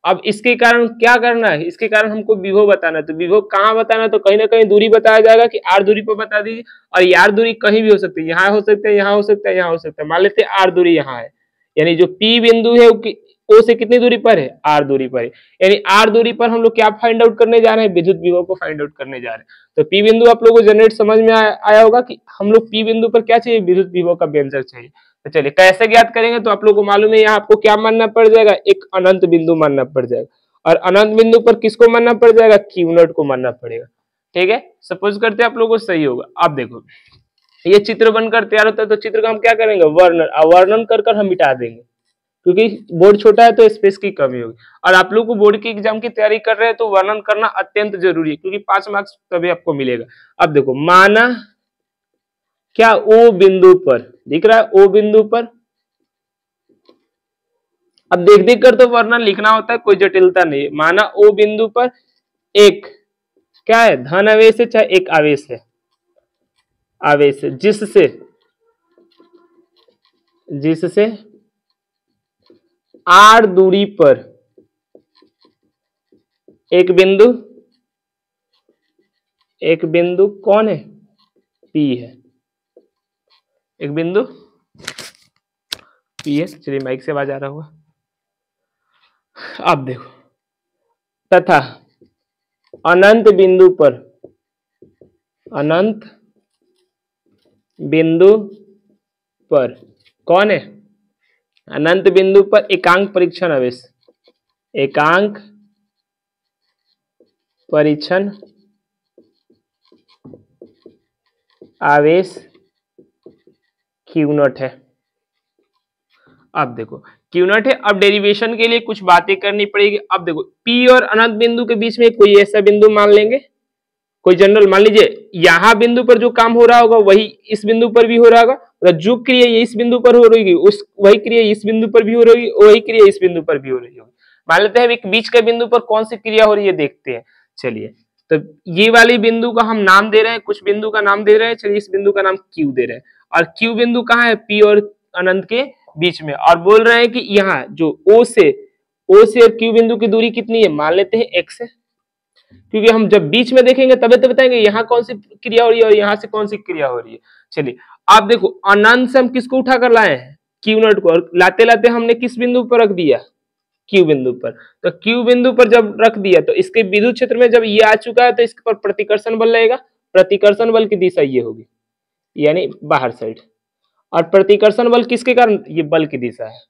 अब इसके कारण क्या करना है, इसके कारण हमको विभव बताना है। तो विभव कहाँ बताना है, तो कहीं ना कहीं दूरी बताया जाएगा कि आर दूरी पर बता दीजिए, और यार दूरी कहीं भी हो सकती है, यहाँ हो सकता है, यहाँ हो सकता है, यहाँ हो सकता है। मान लेते हैं आर दूरी यहाँ है, यानी जो पी बिंदु है ओ से कितनी दूरी पर है, आर दूरी पर है। यानी आर दूरी पर हम लोग क्या फाइंड आउट करने जा रहे हैं, विद्युत विभव को फाइंड आउट करने जा रहे हैं। तो पी बिंदु आप लोगों को जनरेट समझ में आया होगा कि हम लोग पी बिंदु पर क्या चाहिए, विद्युत विभव का व्यंजक चाहिए। तो चलिए कैसे ज्ञात करेंगे, तो आप लोगों को मालूम है यहाँ आपको क्या मानना पड़ जाएगा, एक अनंत बिंदु मानना पड़ जाएगा, और अनंत बिंदु पर किसको मानना पड़ जाएगा, क्यू नॉट को मानना पड़ेगा। ठीक है, सपोज करते हैं आप लोगों को सही होगा। आप देखो ये चित्र बनकर तैयार होता है, तो चित्र का हम क्या करेंगे, वर्णन कर हम मिटा देंगे, क्योंकि बोर्ड छोटा है तो स्पेस की कमी होगी। और आप लोग को बोर्ड की एग्जाम की तैयारी कर रहे हैं तो वर्णन करना अत्यंत जरूरी है, क्योंकि 5 मार्क्स तभी आपको मिलेगा। अब देखो माना क्या ओ बिंदु पर, दिख रहा है ओ बिंदु पर, अब देख देख कर तो वर्णन लिखना होता है, कोई जटिलता नहीं है। माना ओ बिंदु पर एक क्या है, धन आवेश है, चाहे एक आवेश है, आवेश है, जिससे आर दूरी पर एक बिंदु कौन है, पी है, एक बिंदु पी है। चलिए माइक से आवाज आ रहा होगा। अब देखो तथा अनंत बिंदु पर कौन है, अनंत बिंदु पर एकांक परीक्षण आवेश, एकांक परीक्षण आवेश क्यू नॉट है। अब देखो क्यू नॉट है। अब डेरिवेशन के लिए कुछ बातें करनी पड़ेगी। अब देखो पी और अनंत बिंदु के बीच में कोई ऐसा बिंदु मान लेंगे, कोई जनरल मान लीजिए, यहां बिंदु पर जो काम हो रहा होगा वही इस बिंदु पर भी हो रहा होगा, मतलब जो क्रिया ये इस बिंदु पर हो रही होगी वही क्रिया इस बिंदु पर भी हो रही होगी, वही क्रिया इस बिंदु पर भी हो रही होगी। मान लेते हैं एक बीच के बिंदु पर कौन सी क्रिया हो रही है देखते हैं। चलिए तो ये वाली बिंदु का हम नाम दे रहे हैं, कुछ बिंदु का नाम दे रहे हैं। चलिए इस बिंदु का नाम क्यू दे रहे हैं, और क्यू बिंदु कहाँ है, पी और अनंत के बीच में, और बोल रहे हैं कि यहाँ जो ओ से और क्यू बिंदु की दूरी कितनी है, मान लेते हैं एक्स है, क्योंकि हम जब बीच में देखेंगे तभी तो बताएंगे यहाँ कौन सी क्रिया हो रही है और यहाँ से कौन सी क्रिया हो रही है। चलिए आप देखो अनंत से हम किसको उठा कर लाए हैं, क्यू नॉट को, और लाते लाते हमने किस बिंदु पर रख दिया, क्यू बिंदु पर। तो क्यू बिंदु पर जब रख दिया तो इसके विद्युत क्षेत्र में जब ये आ चुका है तो इसके पर प्रतिकर्षण बल लगेगा। प्रतिकर्षण बल की दिशा ये होगी, यानी बाहर साइड, और प्रतिकर्षण बल किसके कारण, ये बल की दिशा है।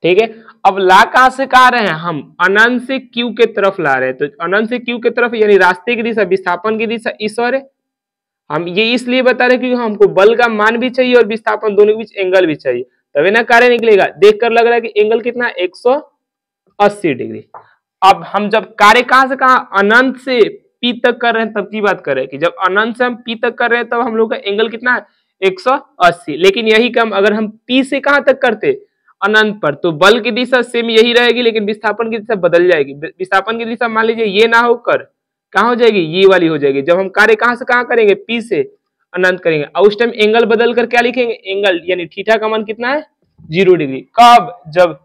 ठीक है, अब ला कहां से कहा रहे हैं, हम अनंत से क्यू के तरफ ला रहे हैं। तो अनंत से क्यू के तरफ यानी रास्ते की दिशा, विस्थापन की दिशा इस ओर है। हम ये इसलिए बता रहे हैं क्योंकि हमको बल का मान भी चाहिए और विस्थापन दोनों के बीच एंगल भी चाहिए, तभी ना कार्य निकलेगा। देखकर लग रहा है कि एंगल कितना, 180 डिग्री। अब हम जब कार्य कहां से कहा, अनंत से P तक कर रहे हैं तब की बात कर रहे हैं कि जब अनंत से हम P तक कर रहे हैं तब हम लोग का एंगल कितना है 180। लेकिन यही काम अगर हम P से कहां तक करते अनंत पर, तो बल की दिशा सेम यही रहेगी लेकिन विस्थापन की दिशा बदल जाएगी। विस्थापन की दिशा मान लीजिए ये ना होकर कहां हो जाएगी, ये वाली हो जाएगी। जब हम कार्य कहां से कहां करेंगे, P से अनंत करेंगे और उस टाइम एंगल बदल कर क्या लिखेंगे, एंगल यानी थीटा का मान कितना है 0 डिग्री। कब, जब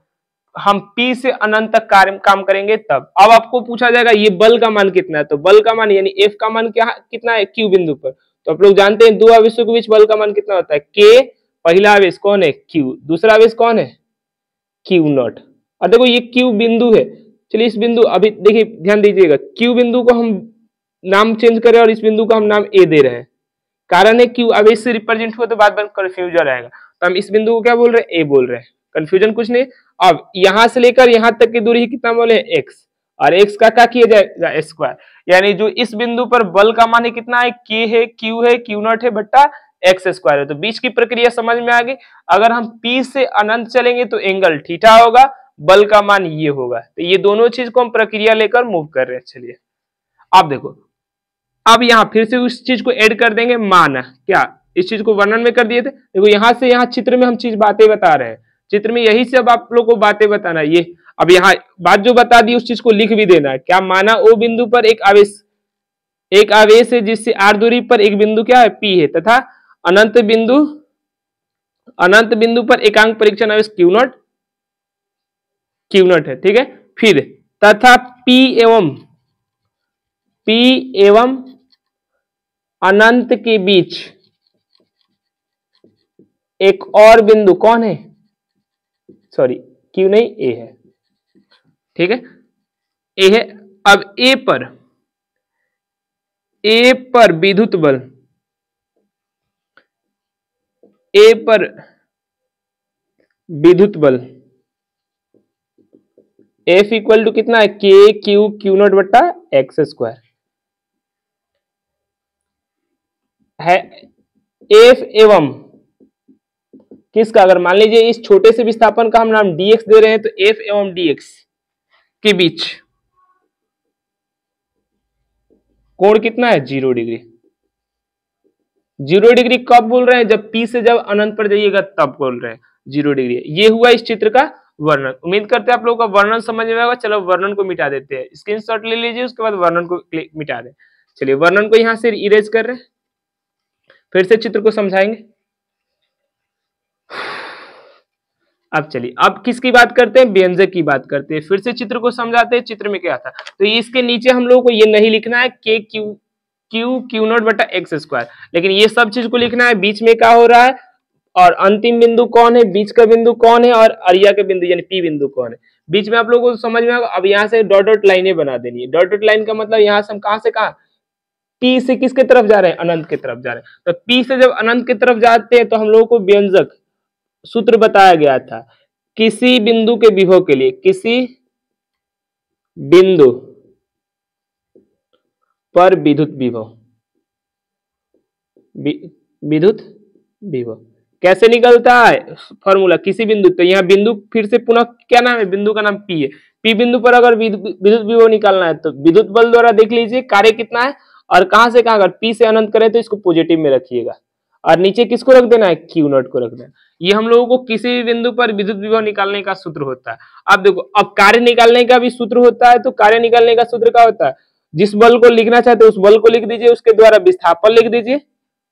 हम P से अनंत तक काम करेंगे तब। अब आपको पूछा जाएगा ये बल का मान कितना है, तो बल का मान यानी F का मान क्या कितना है Q बिंदु पर। तो आप लोग जानते हैं दो आवेशों के बीच बल का मान कितना होता है K। पहला आवेश कौन है Q, दूसरा आवेश कौन है Q नॉट। और देखो ये Q बिंदु है, चलिए इस बिंदु अभी देखिए ध्यान दीजिएगा, Q बिंदु को हम नाम चेंज करें और इस बिंदु को हम नाम A दे रहे हैं। कारण है Q आवेश से रिप्रेजेंट हुआ तो बात बात कंफ्यूजन आएगा, तो हम इस बिंदु को क्या बोल रहे हैं A बोल रहे हैं, कंफ्यूजन कुछ नहीं। अब यहां से लेकर यहां तक की दूरी कितना बोले x, और x का क्या किया जाएगा स्क्वायर, यानी जो इस बिंदु पर बल का मान है कितना है K है Q नॉट है बट्टा x स्क्वायर है। तो बीच की प्रक्रिया समझ में आ गई। अगर हम P से अनंत चलेंगे तो एंगल थीटा होगा, बल का मान ये होगा। तो ये दोनों चीज को हम प्रक्रिया लेकर मूव कर रहे हैं। चलिए अब देखो, अब यहाँ फिर से उस चीज को ऐड कर देंगे, मान क्या इस चीज को वर्णन में कर दिए थे। देखो यहाँ से यहाँ चित्र में हम चीज बातें बता रहे हैं, चित्र में यही से अब आप लोग को बातें बताना है। ये अब यहाँ बात जो बता दी उस चीज को लिख भी देना है। क्या माना ओ बिंदु पर एक आवेश है जिससे r दूरी पर एक बिंदु क्या है P है, तथा अनंत बिंदु पर एकांक परीक्षण आवेश Q नॉट है, ठीक है। फिर तथा P एवं अनंत के बीच एक और बिंदु कौन है, सॉरी Q नहीं A है, ठीक है A है। अब A पर विद्युत बल, A पर विद्युत बल F इक्वल टू कितना है Q नॉट बट्टा x स्क्वायर है। F एवं किसका, अगर मान लीजिए इस छोटे से विस्थापन का हम नाम dx दे रहे हैं, तो F एवं dx के बीच कोण कितना है 0 डिग्री। 0 डिग्री कब बोल रहे हैं, जब P से जब अनंत पर जाइएगा तब बोल रहे हैं 0 डिग्री। ये हुआ इस चित्र का वर्णन। उम्मीद करते हैं आप लोगों का वर्णन समझ में आएगा। चलो वर्णन को मिटा देते हैं, स्क्रीनशॉट ले लीजिए, उसके बाद वर्णन को मिटा दें। चलिए वर्णन को यहां से इरेज कर रहे हैं, फिर से चित्र को समझाएंगे। अब चलिए अब किसकी बात करते हैं, व्यंजक की बात करते हैं। फिर से चित्र को समझाते हैं, चित्र में क्या था। तो इसके नीचे हम लोगों को ये नहीं लिखना है Q नॉट बटा x स्क्वायर, लेकिन ये सब चीज को लिखना है बीच में क्या हो रहा है और अंतिम बिंदु कौन है, बीच का बिंदु कौन है और अरिया के बिंदु यानी P बिंदु कौन है। बीच में आप लोगों को समझ में आएगा। अब यहाँ से डॉट डॉट लाइनें बना देनी है। डॉट डॉट लाइन का मतलब यहाँ से हम कहां से कहां P से किसके तरफ जा रहे हैं, अनंत की तरफ जा रहे हैं। तो P से जब अनंत की तरफ जाते हैं तो हम लोगों को व्यंजक सूत्र बताया गया था, किसी बिंदु के विभव के लिए, किसी बिंदु पर विद्युत विभव कैसे निकलता है फॉर्मूला, किसी बिंदु। तो यहाँ बिंदु फिर से पुनः क्या नाम है, बिंदु का नाम P है। P बिंदु पर अगर विद्युत विभव निकालना है तो विद्युत बल द्वारा देख लीजिए कार्य कितना है और कहां से कहां, अगर P से अनंत करें तो इसको पॉजिटिव में रखिएगा और नीचे किसको रख देना है, Q नॉट को रख देना। ये हम लोगों को किसी भी बिंदु पर विद्युत विभव निकालने का सूत्र होता है। अब देखो, अब कार्य निकालने का भी सूत्र होता है। तो कार्य निकालने का सूत्र क्या होता है, जिस बल को लिखना चाहते हैं उस बल को लिख दीजिए, उसके द्वारा विस्थापन लिख दीजिए,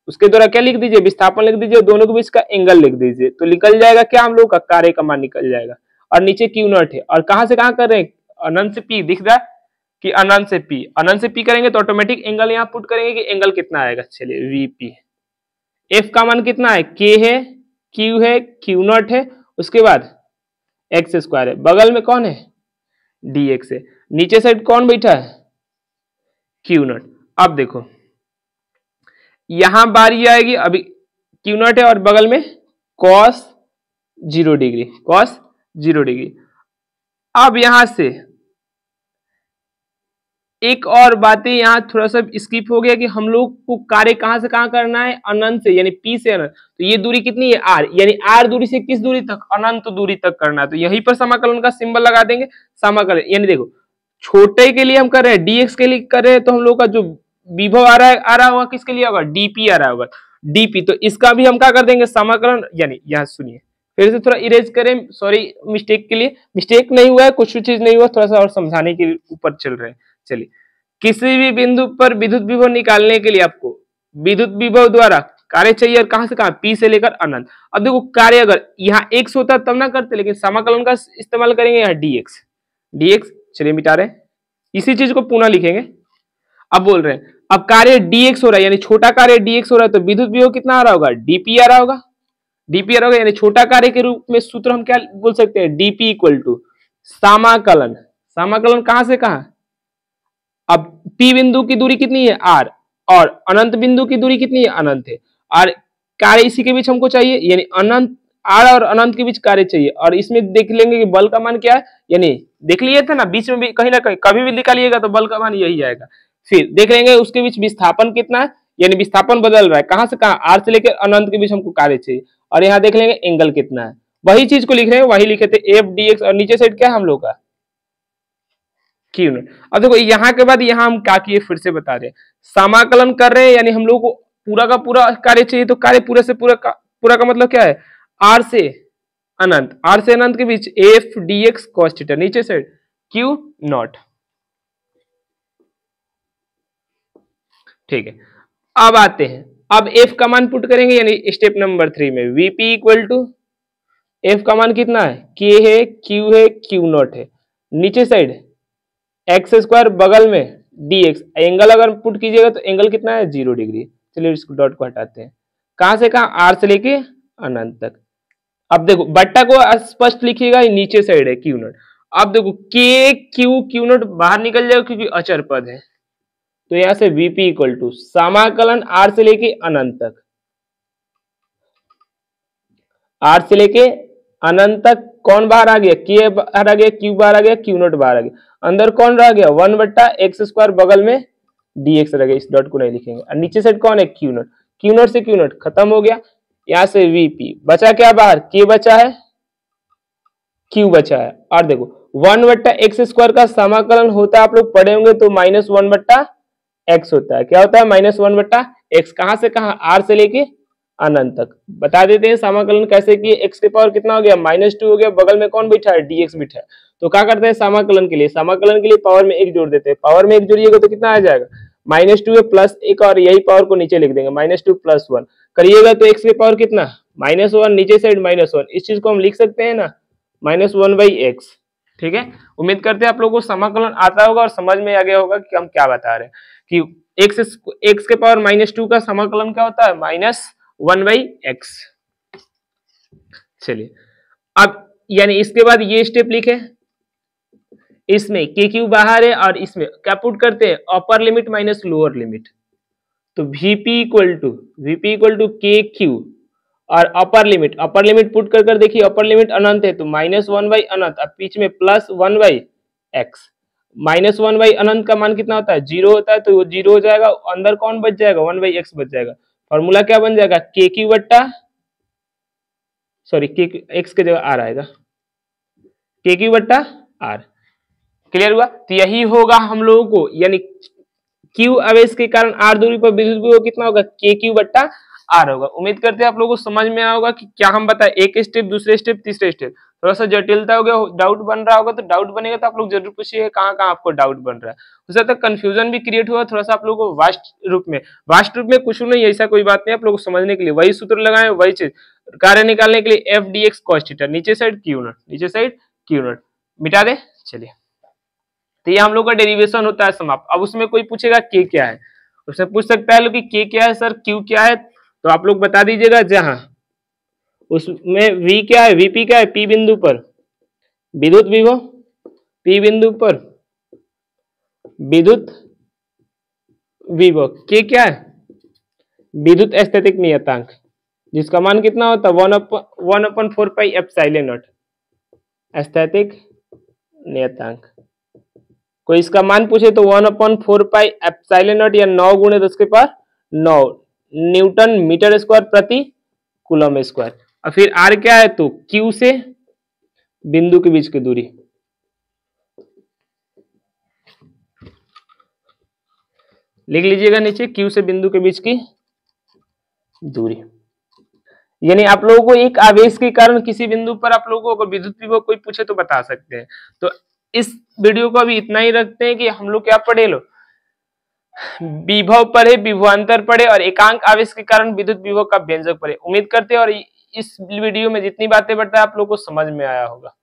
उसके द्वारा क्या लिख दीजिए, विस्थापन लिख दीजिए, दोनों के बीच का एंगल लिख दीजिए। तो निकल जाएगा क्या, हम लोग का कार्य का मान निकल जाएगा। और नीचे Q नॉट है और कहां से कहां कर रहे हैं, अनंत से P दिख रहा है कि अनंत से P करेंगे तो ऑटोमेटिक एंगल यहाँ पुट करेंगे कि एंगल कितना आएगा। चलिए VP, F का मान कितना है, K है Q नॉट है, उसके बाद x स्क्वायर है, बगल में कौन है dx है, नीचे साइड कौन बैठा है Q नॉट। अब देखो यहां बारी आएगी, अभी Q नॉट है और बगल में cos 0 डिग्री। अब यहां से एक और बातें यहाँ थोड़ा सा स्किप हो गया कि हम लोग को कार्य कहां से कहां करना है, अनंत से यानी P से अनंत। तो ये दूरी कितनी है R, यानी R दूरी से किस दूरी तक, अनंत दूरी तक करना है। तो यहीं पर समाकलन का सिंबल लगा देंगे, समाकलन यानी देखो छोटे के लिए हम कर रहे हैं, dx के लिए कर रहे हैं, तो हम लोग का जो विभव आ रहा होगा किसके लिए होगा, dp आ रहा होगा, dp। तो इसका भी हम क्या कर देंगे, समाकलन, यानी यहाँ सुनिए फिर से थोड़ा इरेज करें, सॉरी मिस्टेक के लिए, मिस्टेक नहीं हुआ है, कुछ चीज नहीं हुआ, थोड़ा सा और समझाने के ऊपर चल रहे हैं। चलिए, किसी भी बिंदु पर विद्युत विभव निकालने के लिए आपको विद्युत विभव द्वारा कार्य चाहिए, और कहां से कहां, पी से लेकर अनंत। अब देखो कार्य अगर यहाँ x होता तब ना करते, लेकिन समाकलन का इस्तेमाल करेंगे यहाँ dx। चलिए मिटा रहे हैं, इसी चीज को पुनः लिखेंगे। अब बोल रहे हैं अब कार्य dx हो रहा है, यानी छोटा कार्य dx हो रहा है, तो विद्युत विभव कितना आ रहा होगा, dp आ रहा होगा, dp आ रहा होगा, यानी छोटा कार्य के रूप में सूत्र हम क्या बोल सकते हैं, dp इक्वल टू समाकलन, समाकलन कहां से कहां, अब P बिंदु की दूरी कितनी है, r, और अनंत बिंदु की दूरी कितनी है, अनंत है, और कार्य इसी के बीच हमको चाहिए, यानी अनंत r और अनंत के बीच कार्य चाहिए। और इसमें देख लेंगे कि बल का मान क्या है, यानी देख लिए थे ना, बीच में भी कहीं ना कहीं कभी भी निकालिएगा तो बल का मान यही आएगा। फिर देख लेंगे उसके बीच विस्थापन कितना है, यानी विस्थापन बदल रहा है, कहां से कहां, r से लेकर अनंत के बीच हमको कार्य चाहिए। और यहाँ देख लेंगे एंगल कितना है, वही चीज को लिख रहे हैं, वही लिखे थे f dx, और नीचे साइड क्या है हम लोग का क्यू नॉट। अब देखो यहाँ के बाद यहाँ हम क्या किए, फिर से बता रहे हैं, समाकलन कर रहे हैं, यानी हम लोग को पूरा का पूरा कार्य चाहिए, तो कार्य पूरे से पूरा का मतलब क्या है, r से अनंत, r से अनंत के बीच f dx cos थीटा, नीचे साइड क्यू नॉट। ठीक है, अब आते हैं, अब f का मान पुट करेंगे, यानी स्टेप नंबर 3 में vp इक्वल टू f का मान कितना है, k है, q है, q नॉट है, नीचे साइड एक्स स्क्वायर, बगल में dx, एंगल अगर पुट कीजिएगा तो एंगल कितना है, 0 डिग्री। चलिए इसको डॉट को हटाते हैं, कहां से कहां, r से लेके अनंत तक। अब देखो बट्टा को स्पष्ट लिखिएगा, नीचे साइड है क्यू नॉट। अब देखो के क्यू नॉट बाहर निकल जाएगा क्योंकि अचर पद है, तो यहां से vp इक्वल टू समाकलन r से लेके अनंत तक, r से लेके अनंत तक कौन बाहर आ गया, के बाहर आ गया, क्यू बाहर आ गया, क्यू नॉट बाहर आ गया, अंदर कौन रह गया, 1/x², बगल में dx रह गया, इस डॉट को नहीं लिखेंगे। और नीचे साइड कौन है, क्यू नॉट, क्यू नॉट से क्यू नॉट खत्म हो गया, यहां से vp बचा क्या बाहर, k बचा है, q बचा है। और देखो 1/x² का समाकलन होता है, आप लोग पढ़े होंगे तो -1/x होता है, क्या होता है, -1/x, कहां से कहां, r से लेके अनंत तक। बता देते हैं समाकलन कैसे किए, x के पावर कितना हो गया, -2 हो गया, बगल में कौन बैठा है, dx बैठा है। तो क्या करते हैं समाकलन के लिए, पावर में 1 जोड़ देते हैं, पावर में 1 जोड़िएगा तो कितना आ जाएगा, -2 है प्लस 1, और यही पावर को नीचे लिख देंगे, -2 + 1 करिएगा तो x के पावर कितना, -1, नीचे साइड -1, इस चीज को हम लिख सकते हैं ना, -1/x। ठीक है, उम्मीद करते हैं आप लोगों को समाकलन आता होगा और समझ में आ गया होगा कि हम क्या बता रहे हैं, कि x के पावर -2 का समाकलन क्या होता है, -1/x। चलिए, अब यानी इसके बाद ये स्टेप लिखे, इसमें के क्यू बाहर है, और इसमें क्या पुट करते हैं, upper limit minus lower limit, तो vp इक्वल टू के क्यू, और अपर लिमिट पुट कर देखिए, अपर लिमिट अनंत है तो -1 अनंत, अब बीच में +1/x, -1/अनंत का मान कितना होता है, 0 होता है, तो वो 0 हो जाएगा, अंदर कौन बच जाएगा, 1/x बच जाएगा। फॉर्मूला क्या बन जाएगा, के क्यू बट्टा, सॉरी के एक्स के जगह आर आएगा, के क्यू बट्टा आर। क्लियर हुआ, तो यही होगा हम लोगों को, यानी क्यू आवेश के कारण आर दूरी पर विद्युत विभव कितना होगा, के क्यू बट्टा आर होगा। उम्मीद करते हैं आप लोगों को समझ में आया होगा कि क्या हम बताए, एक स्टेप, दूसरे स्टेप, तीसरे स्टेप, थोड़ा सा जटिलता हो गया, डाउट बन रहा होगा, तो डाउट बनेगा तो आप लोग जरूर पूछिए कहाँ कहाँ आपको डाउट बन रहा है, हो सकता है कंफ्यूजन भी क्रिएट हुआ थोड़ा सा आप लोगों को वास्ट रूप में कुछ नहीं, ऐसा कोई बात नहीं, आप लोगों को समझने के लिए वही सूत्र लगाए, वही चीज कार्य निकालने के लिए f dx cos थीटा, नीचे साइड क्यू नॉट मिटा दे। चलिए, तो ये हम लोग का डेरिवेशन होता है समाप्त। अब उसमें कोई पूछेगा के क्या है, उससे पूछ सकता है कि के क्या है सर, क्यू क्या है, तो आप लोग बता दीजिएगा, जहां उसमें v क्या है, vp क्या है, p बिंदु पर विद्युत विभव, p बिंदु पर विद्युत विभव, के क्या है, विद्युत स्थैतिक नियतांक, जिसका मान कितना होता है, 1/4 पाई एप्सिलॉन नॉट, स्थैतिक नियतांक। कोई इसका मान पूछे तो 1/4 पाई एप्सिलॉन नॉट, या 9 × 10⁹ न्यूटन मीटर स्क्वायर प्रति कूलम स्क्वायर। और फिर आर क्या है, तो क्यू से बिंदु के बीच की दूरी, लिख लीजिएगा नीचे Q से बिंदु के बीच की दूरी। यानी आप लोगों को एक आवेश के कारण किसी बिंदु पर आप लोगों को अगर विद्युत विभव कोई पूछे तो बता सकते हैं। तो इस वीडियो को अभी इतना ही रखते हैं कि हम लोग क्या पढ़े लो, विभव पढ़े, विभवांतर पढ़े और एकांक आवेश के कारण विद्युत विभव का व्यंजक पढ़े। उम्मीद करते हैं और इस वीडियो में जितनी बातें बताया आप लोगों को समझ में आया होगा।